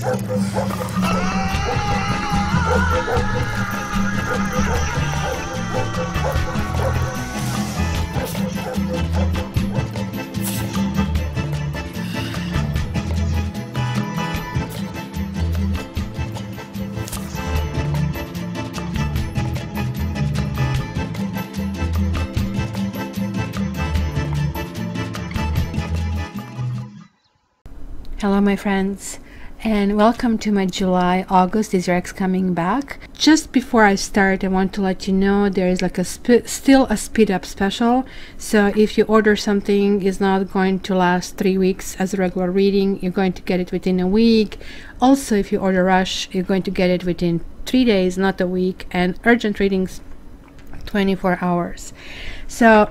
Hello my friends, and welcome to my July August is your ex coming back. Just before I start, I want to let you know there is like still a speed up special. So if you order something, it's not going to last 3 weeks as a regular reading. You're going to get it within a week. Also, if you order rush, you're going to get it within 3 days, not a week, and urgent readings 24 hours. So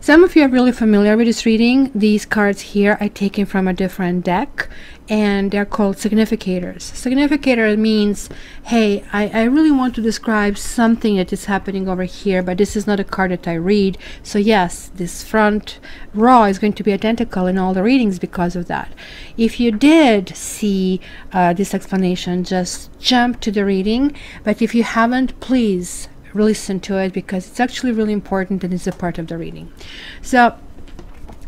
some of you are really familiar with this reading. These cards here are taken from a different deck, and they're called significators. Significator means, hey, I really want to describe something that is happening over here, but this is not a card that I read. So yes, this front row is going to be identical in all the readings because of that. If you did see this explanation, just jump to the reading. But if you haven't, please listen to it because it's actually really important and it's a part of the reading. So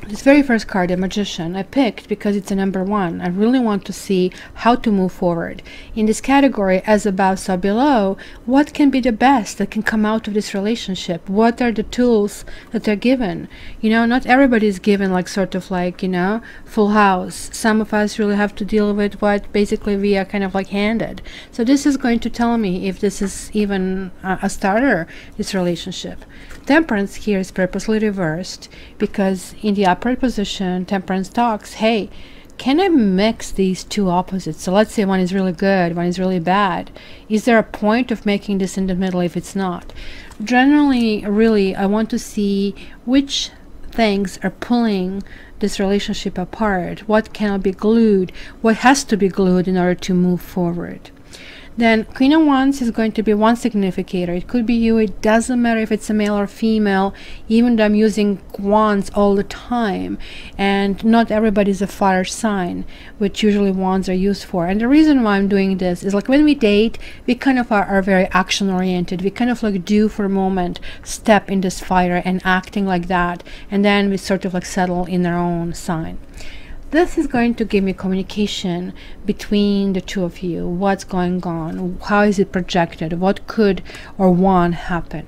this very first card, the Magician, I picked because it's a number 1. I really want to see how to move forward. In this category, as above, so below, what can be the best that can come out of this relationship? What are the tools that they're given? You know, not everybody is given like sort of like, you know, full house. Some of us really have to deal with what basically we are kind of like handed. So this is going to tell me if this is even a starter, this relationship. Temperance here is purposely reversed because in the upright position, Temperance talks, hey, can I mix these two opposites? So let's say one is really good, one is really bad. Is there a point of making this in the middle if it's not? Generally, really, I want to see which things are pulling this relationship apart. What cannot be glued? What has to be glued in order to move forward? Then Queen of Wands is going to be one significator. It could be you. It doesn't matter if it's a male or female, even though I'm using wands all the time. And not everybody is a fire sign, which usually wands are used for. And the reason why I'm doing this is like when we date, we kind of are very action oriented. We kind of like do for a moment, step in this fire and acting like that. And then we sort of like settle in our own sign. This is going to give me communication between the two of you. What's going on? How is it projected? What could or won't happen?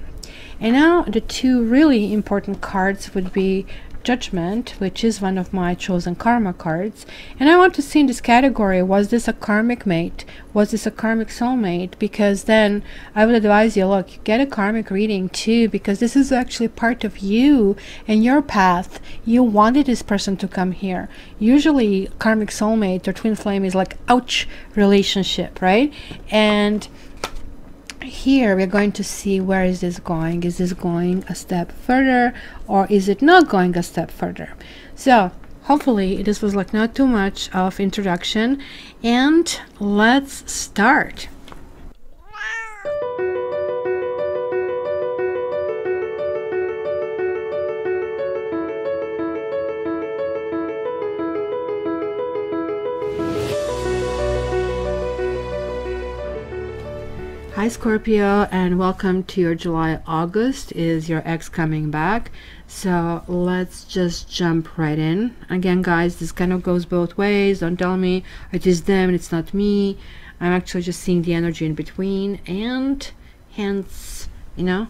And now the two really important cards would be Judgment, which is one of my chosen karma cards. And I want to see in this category, was this a karmic mate? Was this a karmic soulmate? Because then I would advise you, look, get a karmic reading too, because this is actually part of you and your path. You wanted this person to come here. Usually karmic soulmate or twin flame is like, ouch, relationship, right? And here we're going to see where is this going. Is this going a step further or is it not going a step further? So hopefully this was like not too much of introduction, and let's start. Hi Scorpio, and welcome to your July August is your ex coming back. So let's just jump right in. Again guys, this kind of goes both ways. Don't tell me it is them and it's not me. I'm actually just seeing the energy in between, and hence, you know,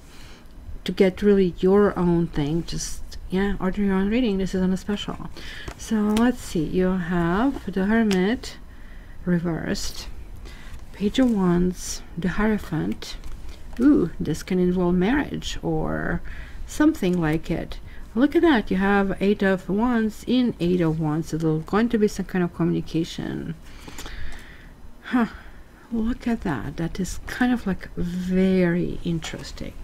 to get really your own thing, just yeah, order your own reading. This is on a special. So let's see, you have the Hermit reversed, Page of Wands, the Hierophant. Ooh, this can involve marriage or something like it. Look at that, you have 8 of Wands in 8 of Wands, so there's going to be some kind of communication. Huh, look at that. That is kind of like very interesting.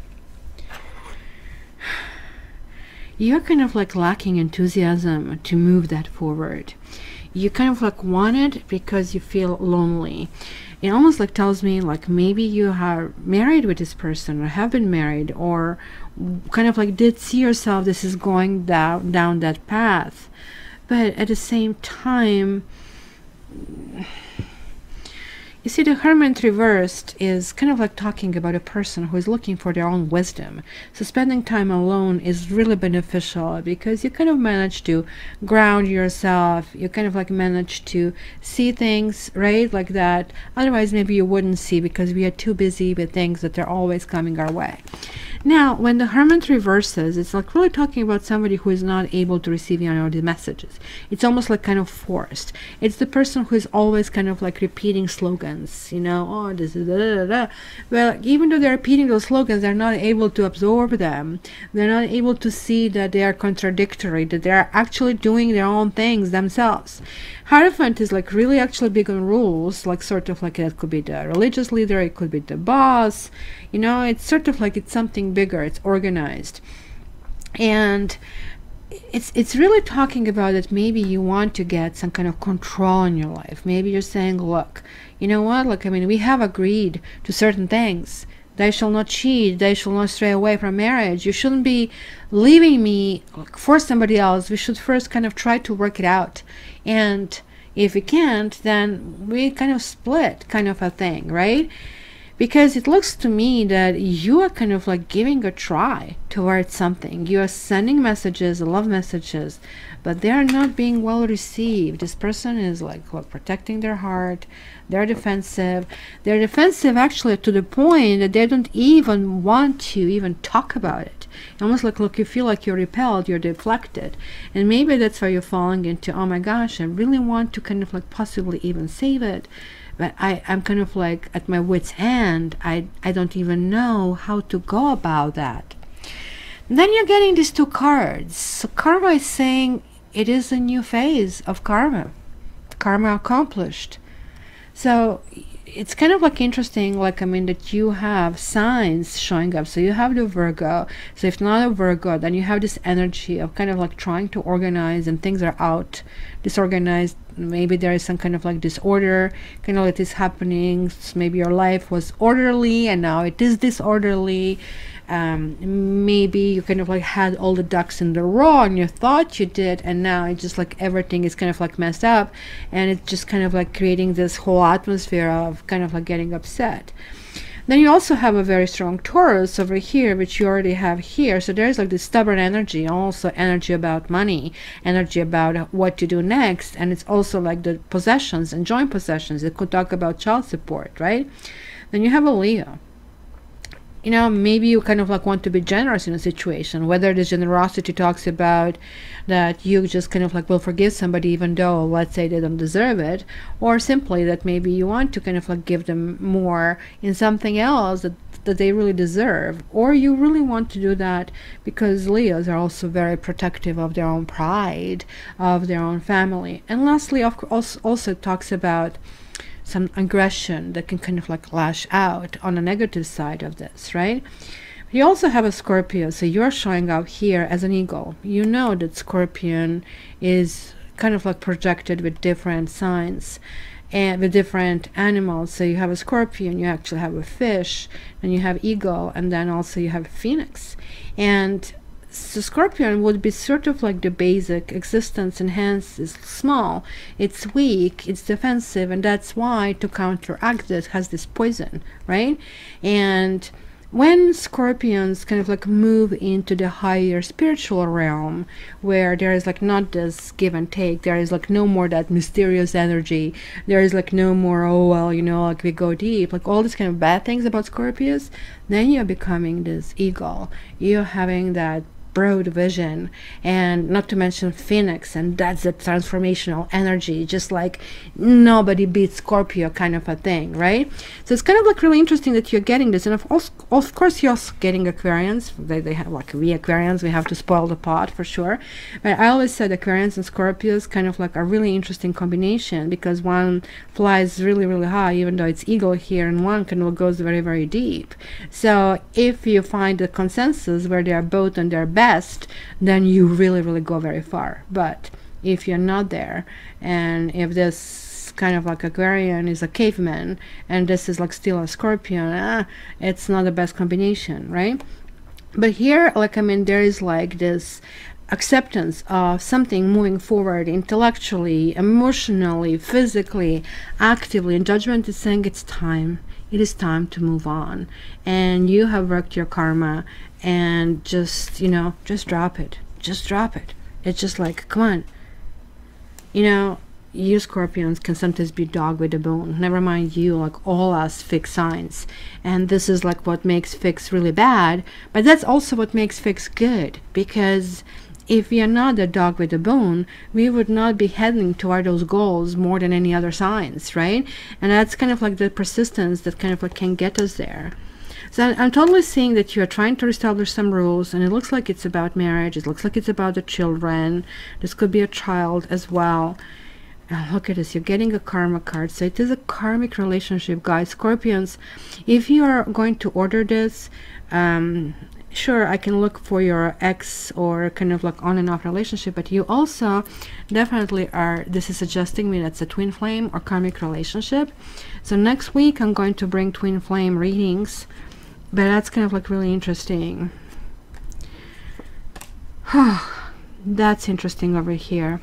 You're kind of like lacking enthusiasm to move that forward. You kind of like want it because you feel lonely. It almost like tells me like maybe you are married with this person or have been married, or kind of like did see yourself this is going down that path. But at the same time, see, the Hermit reversed is kind of like talking about a person who is looking for their own wisdom. So spending time alone is really beneficial because you kind of manage to ground yourself. You kind of like manage to see things, right, like that. Otherwise, maybe you wouldn't see because we are too busy with things that are always coming our way. Now, when the Hermit reverses, it's like really talking about somebody who is not able to receive the messages. It's almost like kind of forced. It's the person who is always kind of like repeating slogans, you know, oh, this is da, da, da, da. Well, even though they're repeating those slogans, they're not able to absorb them. They're not able to see that they are contradictory, that they're actually doing their own things themselves. Hierophant is like really actually big on rules, like sort of like it could be the religious leader, it could be the boss, you know, it's sort of like it's something bigger, it's organized. And it's really talking about that maybe you want to get some kind of control in your life. Maybe you're saying, look, you know what, look, I mean, we have agreed to certain things. They shall not cheat, they shall not stray away from marriage. You shouldn't be leaving me for somebody else. We should first kind of try to work it out. And if we can't, then we kind of split, kind of a thing, right? Because it looks to me that you are kind of like giving a try towards something. You are sending messages, love messages, but they are not being well received. This person is like protecting their heart. They're defensive. They're defensive actually to the point that they don't even want to even talk about it. Almost like, look, you feel like you're repelled, you're deflected. And maybe that's why you're falling into, oh my gosh, I really want to kind of like possibly even save it. But I'm kind of like at my wit's end. I don't even know how to go about that. And then you're getting these two cards. So karma is saying it is a new phase of karma. Karma accomplished. So it's kind of like interesting, like, I mean, that you have signs showing up. So you have the Virgo. So if not a Virgo, then you have this energy of kind of like trying to organize and things are out disorganized. Maybe there is some kind of like disorder, kind of like this happening. So maybe your life was orderly and now it is disorderly. Maybe you kind of like had all the ducks in the row and you thought you did, and now it's just like everything is kind of like messed up, and it's just kind of like creating this whole atmosphere of kind of like getting upset. Then you also have a very strong Taurus over here, which you already have here. So there's like this stubborn energy, also energy about money, energy about what to do next, and it's also like the possessions and joint possessions. It could talk about child support, right? Then you have a Leo. You know, maybe you kind of like want to be generous in a situation, whether the generosity talks about that you just kind of like will forgive somebody even though, let's say, they don't deserve it, or simply that maybe you want to kind of like give them more in something else that they really deserve, or you really want to do that because Leos are also very protective of their own pride, of their own family. And lastly, of course, also talks about some aggression that can kind of like lash out on the negative side of this, right? You also have a Scorpio, so you're showing up here as an eagle. You know that Scorpion is kind of like projected with different signs and with different animals. So you have a scorpion, you actually have a fish, and you have eagle, and then also you have a phoenix. And so Scorpion would be sort of like the basic existence, and hence is small, it's weak, it's defensive, and that's why to counteract this has this poison, right? And when Scorpions kind of like move into the higher spiritual realm, where there is like not this give and take, there is like no more that mysterious energy, there is like no more, oh well, you know, like we go deep, like all these kind of bad things about Scorpios, then you're becoming this eagle, you're having that broad vision, and not to mention Phoenix, and that's the transformational energy, just like nobody beats Scorpio kind of a thing, right? So it's kind of like really interesting that you're getting this. And of course you're also getting Aquarians. They have like, we Aquarians, we have to spoil the pot for sure, but I always said Aquarians and Scorpios kind of like a really interesting combination, because one flies really really high even though it's eagle here, and one kind of goes very very deep. So if you find a consensus where they are both on their best, then you really really go very far. But if you're not there, and if this kind of like Aquarian is a caveman and this is like still a Scorpion, it's not the best combination, right? But here, like, I mean, there is like this acceptance of something moving forward intellectually, emotionally, physically, actively. And Judgment is saying it's time. It is time to move on. And you have worked your karma, and just, you know, just drop it. Just drop it. It's just like, come on. You know, you Scorpions can sometimes be dog with a bone. Never mind you, like all us fixed signs. And this is like what makes fixed really bad. But that's also what makes fixed good. Because if we are not a dog with a bone, we would not be heading toward those goals more than any other signs, right? And that's kind of like the persistence that kind of like can get us there. So I'm totally seeing that you're trying to establish some rules, and it looks like it's about marriage. It looks like it's about the children. This could be a child as well. Look at this, you're getting a karma card. So it is a karmic relationship, guys. Scorpions, if you are going to order this, sure, I can look for your ex or kind of like on and off relationship, but you also definitely are, this is suggesting me that's a twin flame or karmic relationship. So next week I'm going to bring twin flame readings, but that's kind of like really interesting. That's interesting over here.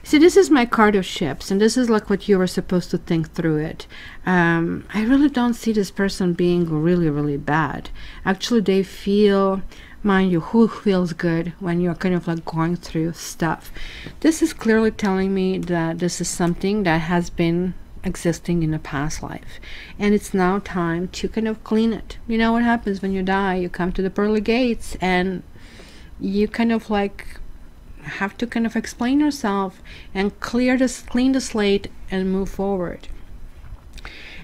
See, this is my card of ships, and this is like what you were supposed to think through it. I really don't see this person being really, really bad. Actually, they feel, mind you, who feels good when you're kind of like going through stuff? This is clearly telling me that this is something that has been existing in a past life, and it's now time to kind of clean it. You know what happens when you die? You come to the pearly gates, and you kind of like have to kind of explain yourself and clean the slate and move forward.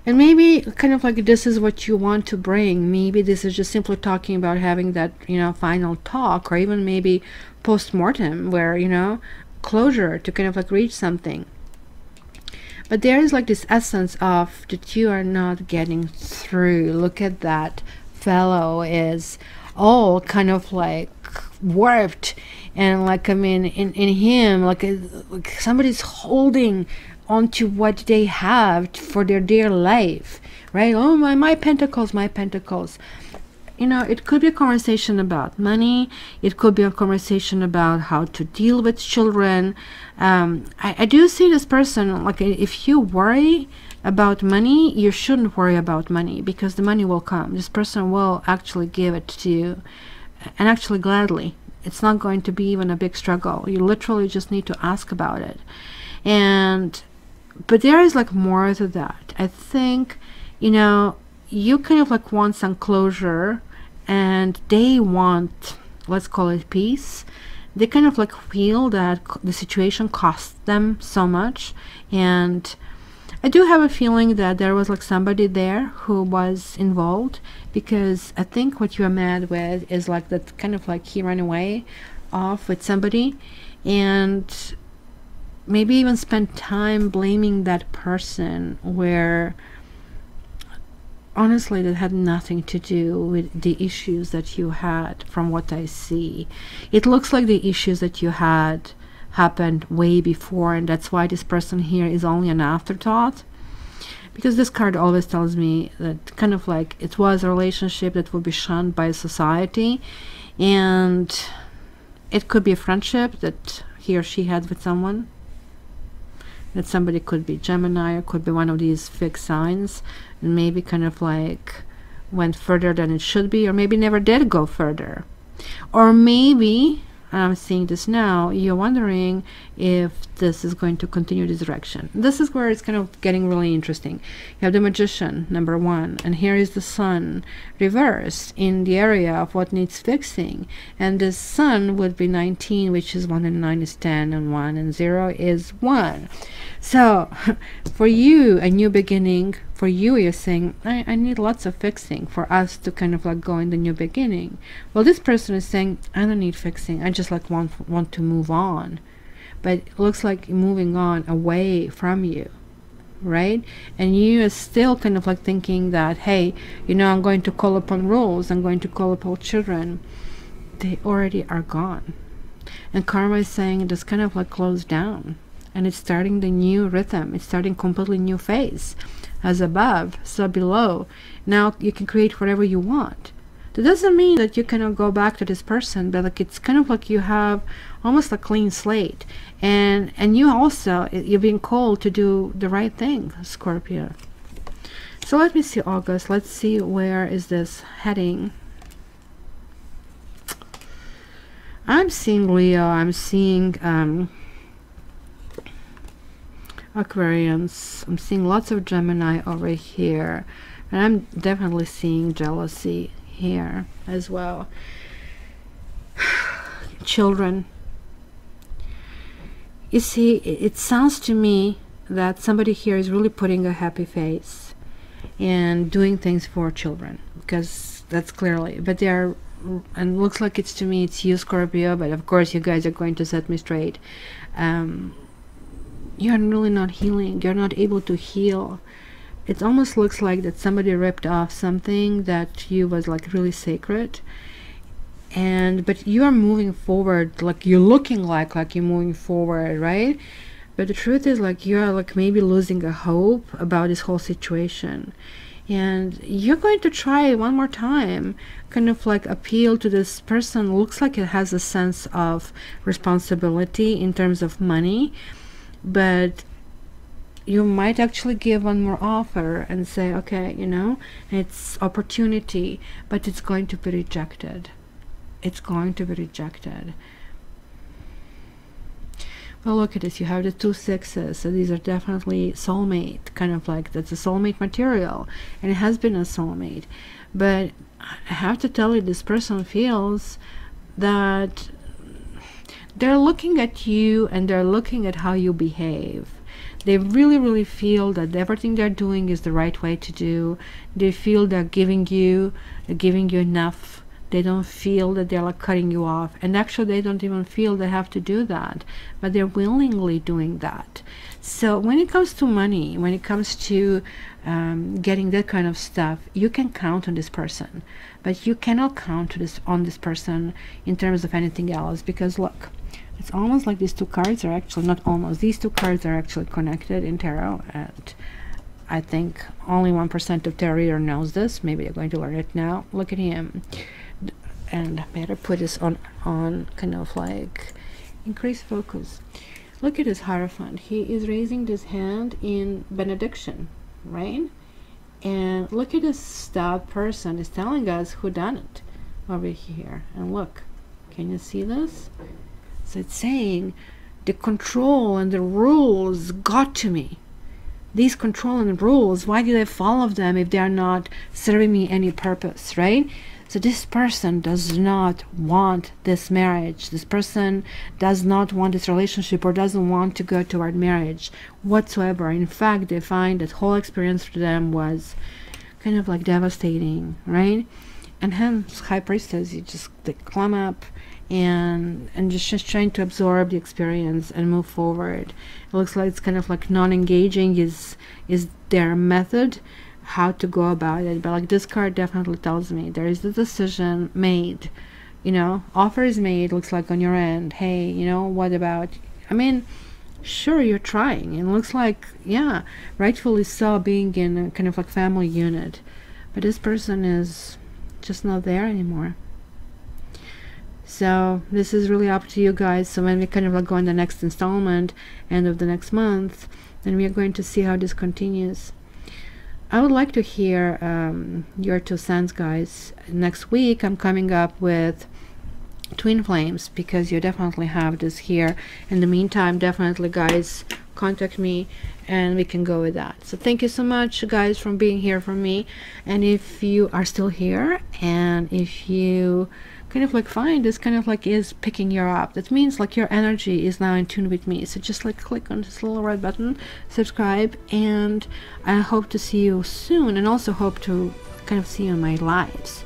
And maybe kind of like this is what you want to bring. Maybe this is just simply talking about having that, you know, final talk, or even maybe post-mortem, where, you know, closure to kind of like reach something. But there is like this essence of that you are not getting through. Look at that fellow is all kind of like warped, and like, I mean, in him, like somebody's holding onto what they have for their dear life, right? Oh, my pentacles, my pentacles. You know, it could be a conversation about money. It could be a conversation about how to deal with children. I do see this person, like, if you worry about money, you shouldn't worry about money, because the money will come. This person will actually give it to you, and actually gladly. It's not going to be even a big struggle. You literally just need to ask about it. But there is like more to that. I think, you know, you kind of like want some closure, and they want, let's call it peace. They kind of like feel that the situation cost them so much. And I do have a feeling that there was like somebody there who was involved, because I think what you're mad with is like that kind of like he ran away off with somebody, and maybe even spent time blaming that person, where honestly that had nothing to do with the issues that you had. From what I see, it looks like the issues that you had happened way before, and that's why this person here is only an afterthought. Because this card always tells me that kind of like it was a relationship that will be shunned by society, and it could be a friendship that he or she had with someone. That somebody could be Gemini, or could be one of these fixed signs, and maybe kind of like went further than it should be, or maybe never did go further. Or maybe, I'm seeing this now, you're wondering if this is going to continue this direction. This is where it's kind of getting really interesting. You have the Magician, number 1, and here is the Sun reversed in the area of what needs fixing. And the Sun would be 19, which is 1 and 9 is 10, and 1 and 0 is 1. So for you, a new beginning. For you, you're saying, I need lots of fixing for us to kind of like go in the new beginning. Well, this person is saying, I don't need fixing. I just like want to move on. But it looks like moving on away from you, right? And you are still kind of like thinking that, hey, you know, I'm going to call upon rules. I'm going to call upon children. They already are gone. And karma is saying it is kind of like closed down. And it's starting the new rhythm. It's starting completely new phase. As above, so below. Now you can create whatever you want. That doesn't mean that you cannot go back to this person, but like it's kind of like you have almost a clean slate, and you also, you're being called to do the right thing, Scorpio. So let me see August. Let's see, where is this heading? I'm seeing Leo, I'm seeing Aquarians, I'm seeing lots of Gemini over here, and I'm definitely seeing jealousy here as well. Children. You see, it sounds to me that somebody here is really putting a happy face and doing things for children, because that's clearly, but they're, and looks like it's, to me, it's you, Scorpio, but of course you guys are going to set me straight. You're really not healing, you're not able to heal. It almost looks like that somebody ripped off something that to you was like really sacred, and but you are moving forward, like you're looking like you're moving forward, right? But the truth is, like, you're like maybe losing a hope about this whole situation, and you're going to try one more time, kind of like appeal to this person. Looks like it has a sense of responsibility in terms of money, but you might actually give one more offer and say, okay, you know, it's opportunity, but it's going to be rejected. It's going to be rejected. Well, look at this. You have the 2 6s, so these are definitely soulmate, kind of like that's a soulmate material, and it has been a soulmate. But I have to tell you, this person feels that they're looking at you and they're looking at how you behave. They really feel that everything they're doing is the right way to do. They feel they're giving you enough. They don't feel that they're like cutting you off, and actually they don't even feel they have to do that, but they're willingly doing that. So when it comes to money, when it comes to getting that kind of stuff, you can count on this person, but you cannot count on this person in terms of anything else, because look, it's almost like these 2 cards are actually, not almost, these 2 cards are actually connected in tarot, and I think only 1% of tarot reader knows this. Maybe they're going to learn it now. Look at him. And I better put this on kind of like increase focus. Look at this Hierophant. He is raising this hand in benediction, right? And look at this stout person is telling us who done it over here. And look, can you see this? So it's saying the control and the rules got to me. These control and rules, why did I follow them if they are not serving me any purpose, right? So this person does not want this marriage. This person does not want this relationship, or doesn't want to go toward marriage whatsoever. In fact, they find that whole experience for them was kind of like devastating, right? And hence, High Priestess, you just they climb up and just trying to absorb the experience and move forward. It looks like it's kind of like non-engaging is their method, how to go about it. But like this card definitely tells me there is the decision made, you know, offer is made, looks like on your end. Hey, you know, what about, I mean, sure, you're trying, and looks like, yeah, rightfully so, being in a kind of like family unit, but this person is just not there anymore. So this is really up to you guys. So when we kind of like go in the next installment, end of the next month, then we are going to see how this continues. I would like to hear your 2 cents, guys. Next week I'm coming up with twin flames, because you definitely have this here. In the meantime, definitely, guys, contact me and we can go with that. So thank you so much, guys, for being here for me. And if you are still here, and if you kind of like find this kind of like is picking you up, that means like your energy is now in tune with me. So just like click on this little red button, subscribe, and I hope to see you soon, and also hope to kind of see you in my lives.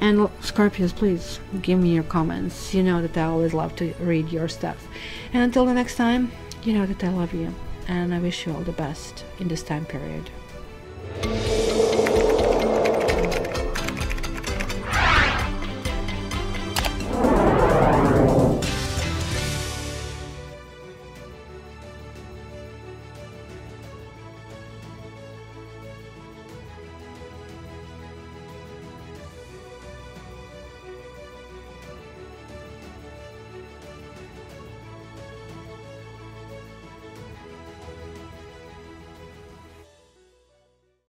And Scorpios, please give me your comments. You know that I always love to read your stuff. And until the next time, you know that I love you, and I wish you all the best in this time period.